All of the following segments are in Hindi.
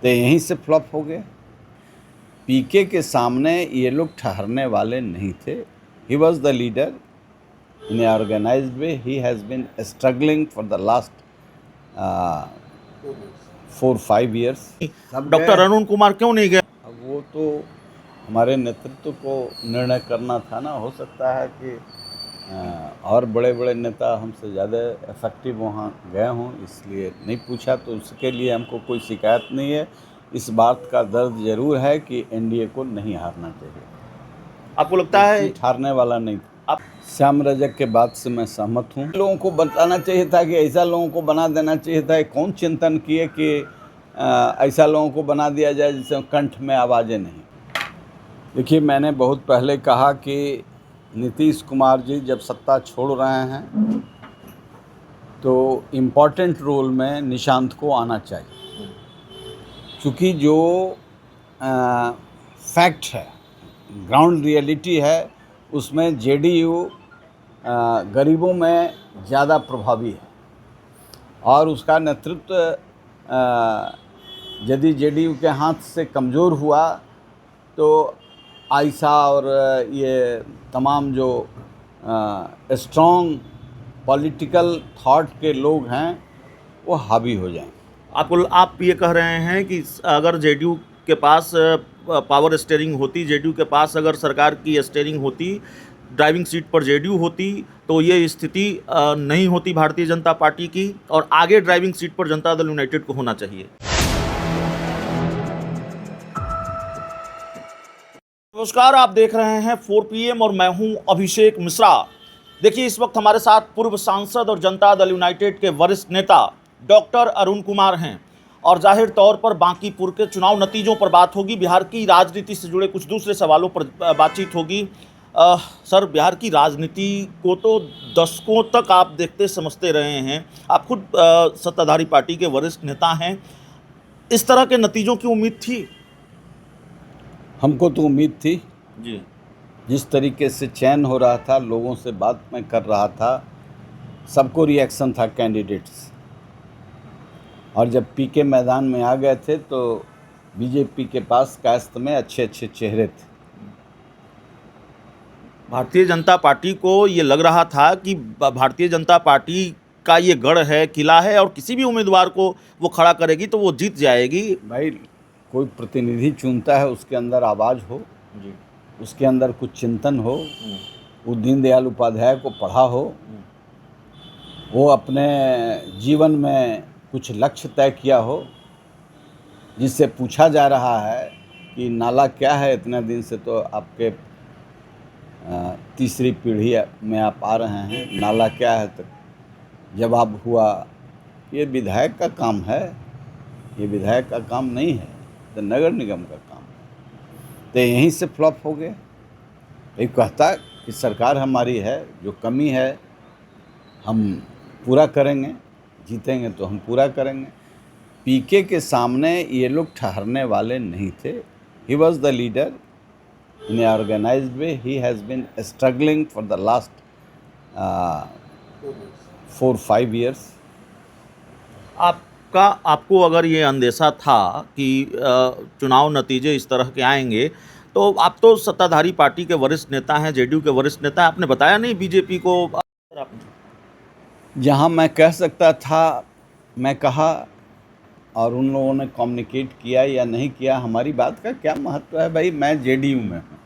तो यहीं से फ्लॉप हो गया। पीके के सामने ये लोग ठहरने वाले नहीं थे। He was the leader in a organised way. He has been struggling for the last 4-5 years। Doctor Arun Kumar क्यों नहीं गए? अब वो तो हमारे नेतृत्व को निर्णय करना था ना। हो सकता है कि और बड़े बड़े नेता हमसे ज़्यादा इफेक्टिव वहाँ गए हों, इसलिए नहीं पूछा। तो उसके लिए हमको कोई शिकायत नहीं है। इस बात का दर्द ज़रूर है कि एनडीए को नहीं हारना चाहिए। आपको लगता है सीट हारने वाला नहीं था। आप श्याम रजक के बात से मैं सहमत हूँ। लोगों को बताना चाहिए था कि ऐसा लोगों को बना देना चाहिए था। कौन चिंतन किए कि ऐसा लोगों को बना दिया जाए जिससे कंठ में आवाज़ें नहीं। देखिए, मैंने बहुत पहले कहा कि नीतीश कुमार जी जब सत्ता छोड़ रहे हैं तो इम्पॉर्टेंट रोल में निशांत को आना चाहिए, क्योंकि जो फैक्ट है, ग्राउंड रियलिटी है, उसमें जेडीयू गरीबों में ज़्यादा प्रभावी है और उसका नेतृत्व यदि जेडीयू के हाथ से कमज़ोर हुआ तो आयशा और ये तमाम जो स्ट्रॉन्ग पॉलिटिकल थॉट के लोग हैं वो हावी हो जाएंगे। आप ये कह रहे हैं कि अगर जेडीयू के पास पावर स्टीयरिंग होती, जेडीयू के पास अगर सरकार की स्टीयरिंग होती, ड्राइविंग सीट पर जेडीयू होती, तो ये स्थिति नहीं होती भारतीय जनता पार्टी की और आगे ड्राइविंग सीट पर जनता दल यूनाइटेड को होना चाहिए। नमस्कार, आप देख रहे हैं 4 PM और मैं हूं अभिषेक मिश्रा। देखिए, इस वक्त हमारे साथ पूर्व सांसद और जनता दल यूनाइटेड के वरिष्ठ नेता डॉक्टर अरुण कुमार हैं और जाहिर तौर पर बांकीपुर के चुनाव नतीजों पर बात होगी, बिहार की राजनीति से जुड़े कुछ दूसरे सवालों पर बातचीत होगी। सर, बिहार की राजनीति को तो दशकों तक आप देखते समझते रहे हैं, आप खुद सत्ताधारी पार्टी के वरिष्ठ नेता हैं। इस तरह के नतीजों की उम्मीद थी? हमको तो उम्मीद थी जी। जिस तरीके से चयन हो रहा था, लोगों से बात मैं कर रहा था, सबको रिएक्शन था कैंडिडेट्स। और जब पीके मैदान में आ गए थे तो बीजेपी के पास कास्त में अच्छे अच्छे चेहरे थे। भारतीय जनता पार्टी को ये लग रहा था कि भारतीय जनता पार्टी का ये गढ़ है, किला है और किसी भी उम्मीदवार को वो खड़ा करेगी तो वो जीत जाएगी। भाई, कोई प्रतिनिधि चुनता है, उसके अंदर आवाज़ हो जी, उसके अंदर कुछ चिंतन हो, वो दीनदयाल उपाध्याय को पढ़ा हो, वो अपने जीवन में कुछ लक्ष्य तय किया हो, जिससे पूछा जा रहा है कि नाला क्या है। इतने दिन से तो आपके तीसरी पीढ़ी में आप आ रहे हैं, नाला क्या है, तो जवाब हुआ ये विधायक का काम है, ये विधायक का काम नहीं है, तो नगर निगम का काम है। तो यहीं से फ्लॉप हो गया। ये कहता कि सरकार हमारी है, जो कमी है हम पूरा करेंगे, जीतेंगे तो हम पूरा करेंगे। पीके के सामने ये लोग ठहरने वाले नहीं थे। He was the leader in a organised way. He has been struggling for the last 4-5 years। आपको अगर ये अंदेशा था कि चुनाव नतीजे इस तरह के आएंगे, तो आप तो सत्ताधारी पार्टी के वरिष्ठ नेता हैं, जेडीयू के वरिष्ठ नेता हैं, आपने बताया नहीं बीजेपी को? जहाँ मैं कह सकता था मैं कहा, और उन लोगों ने कम्युनिकेट किया या नहीं किया, हमारी बात का क्या महत्व है भाई। मैं जेडीयू में हूँ,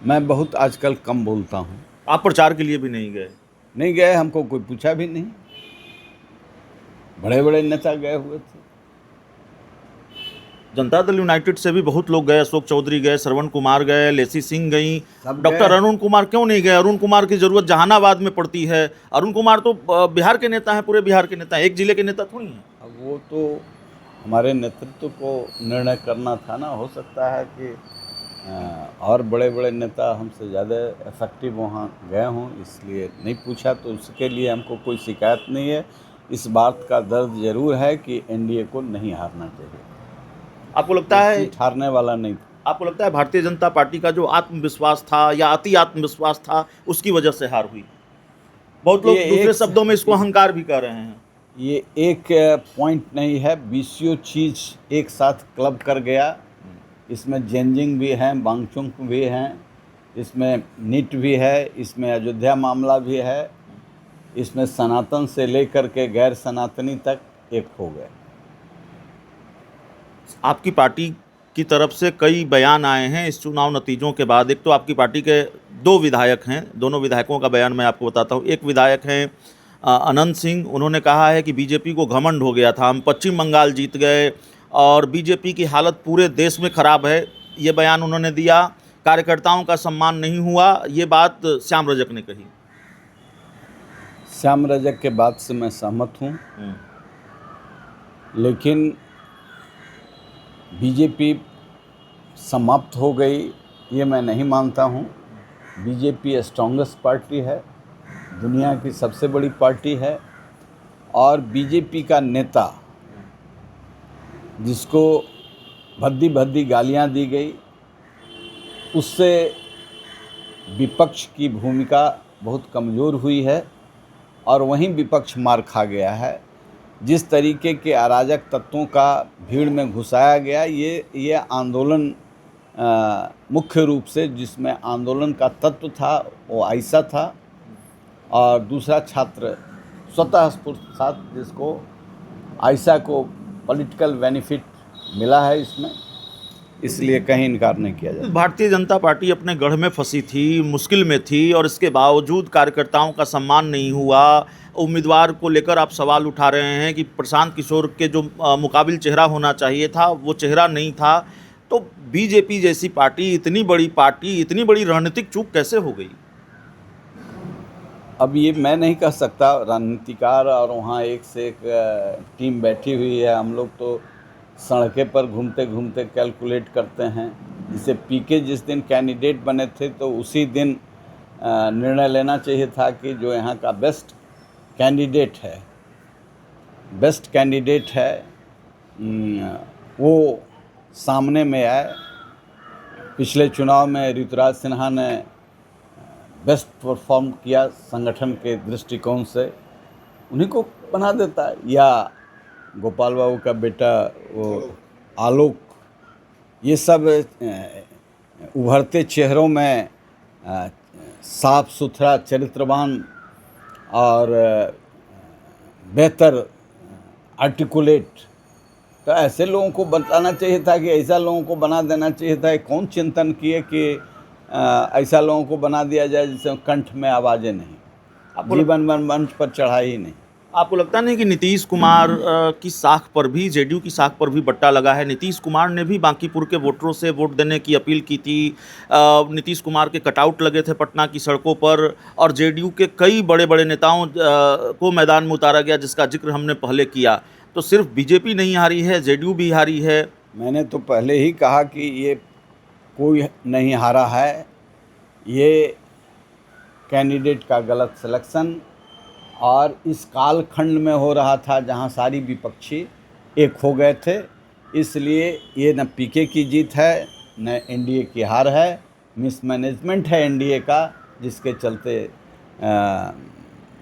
मैं बहुत आजकल कम बोलता हूँ। आप प्रचार के लिए भी नहीं गए? नहीं गए, हमको कोई पूछा भी नहीं। बड़े बड़े नेता गए हुए थे। जनता दल यूनाइटेड से भी बहुत लोग गए, अशोक चौधरी गए, श्रवण कुमार गए, लेसी सिंह गई, सब डॉक्टर गए। अरुण कुमार क्यों नहीं गए? अरुण कुमार की जरूरत जहानाबाद में पड़ती है। अरुण कुमार तो बिहार के नेता हैं, पूरे बिहार के नेता हैं, एक जिले के नेता थोड़ी हैं। अब वो तो हमारे नेतृत्व को निर्णय करना था ना। हो सकता है कि और बड़े बड़े नेता हमसे ज़्यादा इफेक्टिव वहाँ गए हों, इसलिए नहीं पूछा। तो उसके लिए हमको कोई शिकायत नहीं है। इस बात का दर्द ज़रूर है कि एनडीए को नहीं हारना चाहिए। आपको लगता है सीट हारने वाला नहीं था। आपको लगता है भारतीय जनता पार्टी का जो आत्मविश्वास था या अति आत्मविश्वास था, उसकी वजह से हार हुई? बहुत लोग दूसरे शब्दों में इसको अहंकार भी कह रहे हैं। ये एक पॉइंट नहीं है, 20 चीज़ एक साथ क्लब कर गया। इसमें जेनजिंग भी हैं, बांगचुंग भी हैं, इसमें नीट भी है, इसमें अयोध्या मामला भी है, इसमें सनातन से लेकर के गैर सनातनी तक एक हो गए। आपकी पार्टी की तरफ से कई बयान आए हैं इस चुनाव नतीजों के बाद। एक तो आपकी पार्टी के 2 विधायक हैं, दोनों विधायकों का बयान मैं आपको बताता हूँ। एक विधायक हैं अनंत सिंह, उन्होंने कहा है कि बीजेपी को घमंड हो गया था, हम पश्चिम बंगाल जीत गए और बीजेपी की हालत पूरे देश में खराब है, ये बयान उन्होंने दिया। कार्यकर्ताओं का सम्मान नहीं हुआ, ये बात श्याम रजक ने कही। श्याम रजक के बात से मैं सहमत हूँ, लेकिन बीजेपी समाप्त हो गई ये मैं नहीं मानता हूँ। बीजेपी स्ट्रॉन्गेस्ट पार्टी है, दुनिया की सबसे बड़ी पार्टी है, और बीजेपी का नेता जिसको भद्दी भद्दी गालियाँ दी गई, उससे विपक्ष की भूमिका बहुत कमज़ोर हुई है और वहीं विपक्ष मार खा गया है। जिस तरीके के अराजक तत्वों का भीड़ में घुसाया गया, ये आंदोलन मुख्य रूप से जिसमें आंदोलन का तत्व था वो आयशा था, और दूसरा छात्र स्वतः स्फूर्त था, जिसको आयशा को पॉलिटिकल बेनिफिट मिला है इसमें, इसलिए कहीं इनकार नहीं किया जाता। भारतीय जनता पार्टी अपने गढ़ में फंसी थी, मुश्किल में थी, और इसके बावजूद कार्यकर्ताओं का सम्मान नहीं हुआ। उम्मीदवार को लेकर आप सवाल उठा रहे हैं कि प्रशांत किशोर के जो मुकाबिल चेहरा होना चाहिए था वो चेहरा नहीं था। तो बीजेपी जैसी पार्टी, इतनी बड़ी रणनीतिक चूक कैसे हो गई? अब ये मैं नहीं कह सकता, रणनीतिकार और वहाँ एक से एक टीम बैठी हुई है। हम लोग तो सड़कें पर घूमते घूमते कैलकुलेट करते हैं। जैसे पीके जिस दिन कैंडिडेट बने थे तो उसी दिन निर्णय लेना चाहिए था कि जो यहाँ का बेस्ट कैंडिडेट है वो सामने में आए। पिछले चुनाव में ऋतुराज सिन्हा ने बेस्ट परफॉर्म किया संगठन के दृष्टिकोण से, उन्हीं को बना देता है। या गोपाल बाबू का बेटा वो आलोक, ये सब उभरते चेहरों में साफ सुथरा, चरित्रवान और बेहतर आर्टिकुलेट, तो ऐसे लोगों को बताना चाहिए था कि ऐसा लोगों को बना देना चाहिए था। कौन चिंतन किए कि ऐसा लोगों को बना दिया जाए जिससे कंठ में आवाज़ें नहीं, जीवन मंच पर चढ़ाई ही नहीं। आपको लगता नहीं कि नीतीश कुमार की साख पर भी, जेडीयू की साख पर भी बट्टा लगा है? नीतीश कुमार ने भी बांकीपुर के वोटरों से वोट देने की अपील की थी। नीतीश कुमार के कटआउट लगे थे पटना की सड़कों पर, और जेडीयू के कई बड़े बड़े नेताओं को मैदान में उतारा गया, जिसका जिक्र हमने पहले किया। तो सिर्फ बीजेपी नहीं हारी है, जेडीयू भी हारी है। मैंने तो पहले ही कहा कि ये कोई नहीं हारा है, ये कैंडिडेट का गलत सिलेक्शन और इस कालखंड में हो रहा था जहां सारी विपक्षी एक हो गए थे। इसलिए ये न पीके की जीत है न एनडीए की हार है, मिसमैनेजमेंट है एनडीए का, जिसके चलते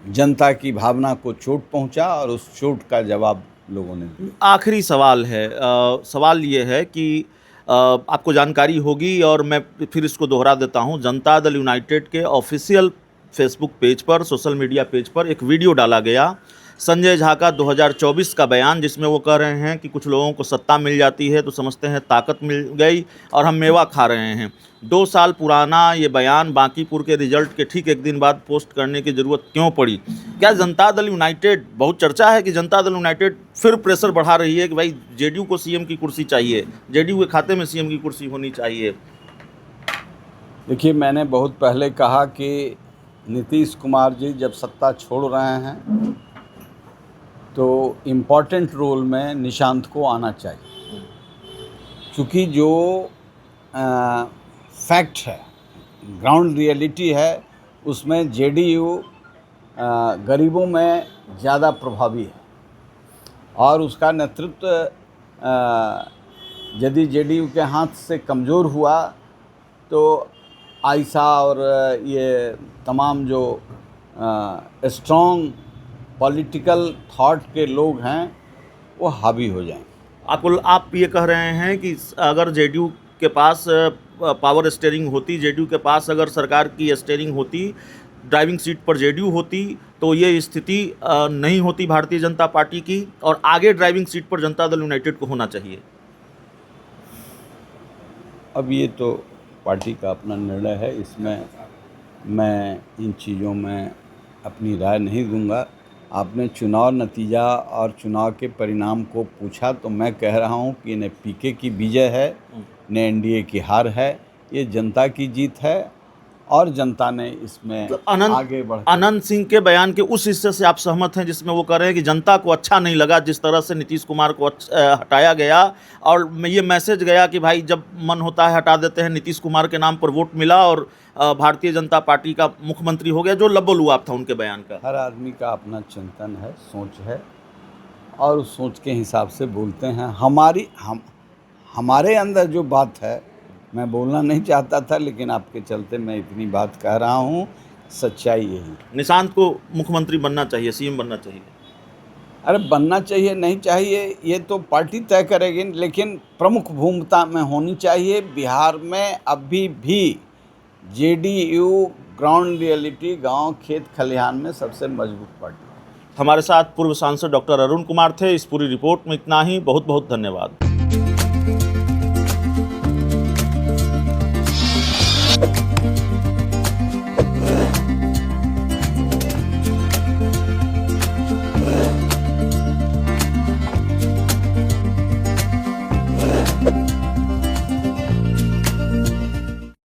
जनता की भावना को चोट पहुंचा और उस चोट का जवाब लोगों ने दिया। आखिरी सवाल है, सवाल ये है कि आपको जानकारी होगी और मैं फिर इसको दोहरा देता हूं। जनता दल यूनाइटेड के ऑफिशियल फेसबुक पेज पर, सोशल मीडिया पेज पर एक वीडियो डाला गया, संजय झा का 2024 का बयान, जिसमें वो कह रहे हैं कि कुछ लोगों को सत्ता मिल जाती है तो समझते हैं ताकत मिल गई और हम मेवा खा रहे हैं। 2 साल पुराना ये बयान बांकीपुर के रिजल्ट के ठीक 1 दिन बाद पोस्ट करने की ज़रूरत क्यों पड़ी? क्या जनता दल यूनाइटेड, बहुत चर्चा है कि जनता दल यूनाइटेड फिर प्रेशर बढ़ा रही है कि भाई जेडीयू को सीएम की कुर्सी चाहिए, जेडीयू के खाते में सीएम की कुर्सी होनी चाहिए? देखिए, मैंने बहुत पहले कहा कि नीतीश कुमार जी जब सत्ता छोड़ रहे हैं तो इम्पॉर्टेंट रोल में निशांत को आना चाहिए, क्योंकि जो फैक्ट है, ग्राउंड रियलिटी है, उसमें जेडीयू गरीबों में ज़्यादा प्रभावी है और उसका नेतृत्व यदि जेडीयू के हाथ से कमज़ोर हुआ तो आयशा और ये तमाम जो स्ट्रॉन्ग पॉलिटिकल थॉट के लोग हैं वो हावी हो जाएं। आप ये कह रहे हैं कि अगर जेडीयू के पास पावर स्टीयरिंग होती, जेडीयू के पास अगर सरकार की स्टीयरिंग होती, ड्राइविंग सीट पर जेडीयू होती, तो ये स्थिति नहीं होती भारतीय जनता पार्टी की, और आगे ड्राइविंग सीट पर जनता दल यूनाइटेड को होना चाहिए। अब ये तो पार्टी का अपना निर्णय है, इसमें मैं इन चीज़ों में अपनी राय नहीं दूंगा। आपने चुनाव नतीजा और चुनाव के परिणाम को पूछा तो मैं कह रहा हूं कि न पीके की विजय है न एनडीए की हार है, ये जनता की जीत है और जनता ने इसमें तो आगे बढ़ अनंत सिंह के बयान के उस हिस्से से आप सहमत हैं जिसमें वो कह रहे हैं कि जनता को अच्छा नहीं लगा जिस तरह से नीतीश कुमार को हटाया गया, और ये मैसेज गया कि भाई जब मन होता है हटा देते हैं, नीतीश कुमार के नाम पर वोट मिला और भारतीय जनता पार्टी का मुख्यमंत्री हो गया, जो लबोलुआब था उनके बयान का। हर आदमी का अपना चिंतन है, सोच है, और उस सोच के हिसाब से बोलते हैं। हमारे अंदर जो बात है मैं बोलना नहीं चाहता था, लेकिन आपके चलते मैं इतनी बात कह रहा हूँ। सच्चाई यही। निशांत को मुख्यमंत्री बनना चाहिए, सीएम बनना चाहिए। अरे बनना चाहिए नहीं चाहिए ये तो पार्टी तय करेगी, लेकिन प्रमुख भूमिका में होनी चाहिए। बिहार में अभी भी जेडीयू ग्राउंड रियलिटी, गांव खेत खलिहान में सबसे मजबूत पार्टी है। हमारे साथ पूर्व सांसद डॉक्टर अरुण कुमार थे। इस पूरी रिपोर्ट में इतना ही। बहुत बहुत धन्यवाद।